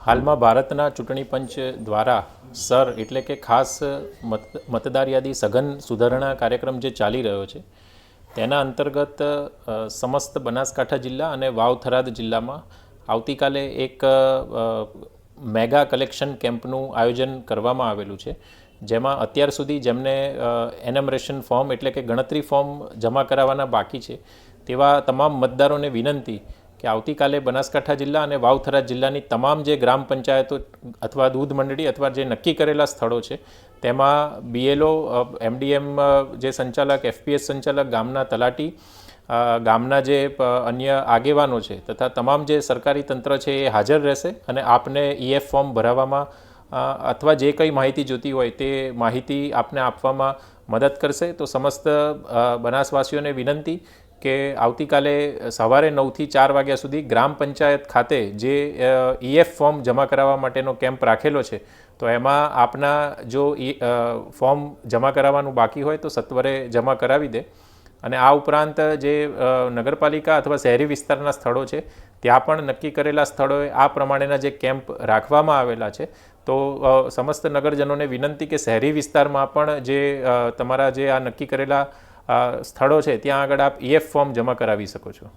હાલમાં ભારતના ચૂંટણી પંચ દ્વારા સર એટલે કે ખાસ મતદાર યાદી સઘન સુધારણા કાર્યક્રમ જે ચાલી રહ્યો છે તેના અંતર્ગત સમસ્ત બનાસકાંઠા જિલ્લા અને વાવ થરાદ જિલ્લામાં આવતીકાલે એક મેગા કલેક્શન કેમ્પનું આયોજન કરવામાં આવેલું છે, જેમાં અત્યાર સુધી જેમને એનમરેશન ફોર્મ એટલે કે ગણતરી ફોર્મ જમા કરાવવાના બાકી છે તેવા તમામ મતદારોને વિનંતી કે આવતીકાલે બનાસકાંઠા જિલ્લા અને વાવ થરાદ જિલ્લાની તમામ જે ગ્રામ પંચાયતો અથવા દૂધ મંડળી અથવા જે નક્કી કરેલા સ્થળો છે તેમાં બીએલઓ, એમડીએમ જે સંચાલક, એફપીએસ સંચાલક, ગામના તલાટી, ગામના જે અન્ય આગેવાનો છે તથા તમામ જે સરકારી તંત્ર છે એ હાજર રહેશે અને આપને ઈએફ ફોર્મ ભરાવવામાં અથવા જે કંઈ માહિતી જોતી હોય તે માહિતી આપને આપવામાં મદદ કરશે. તો સમસ્ત બનાસવાસીઓને વિનંતી કે આવતીકાલે સવારે 9થી 4 વાગ્યા સુધી ગ્રામ પંચાયત ખાતે જે ઈએફ ફોર્મ જમા કરાવવા માટેનો કેમ્પ રાખેલો છે તો એમાં આપના જો ફોર્મ જમા કરાવવાનું બાકી હોય તો સત્વરે જમા કરાવી દે. અને આ ઉપરાંત જે નગરપાલિકા અથવા શહેરી વિસ્તારના સ્થળો છે ત્યાં પણ નક્કી કરેલા સ્થળોએ આ પ્રમાણેના જે કેમ્પ રાખવામાં આવેલા છે. તો સમસ્ત નગરજનોને વિનંતી કે શહેરી વિસ્તારમાં પણ જે તમારા જે આ નક્કી કરેલા સ્થળો છે ત્યાં આગળ આપ ઈએફ ફોર્મ જમા કરાવી શકો છો.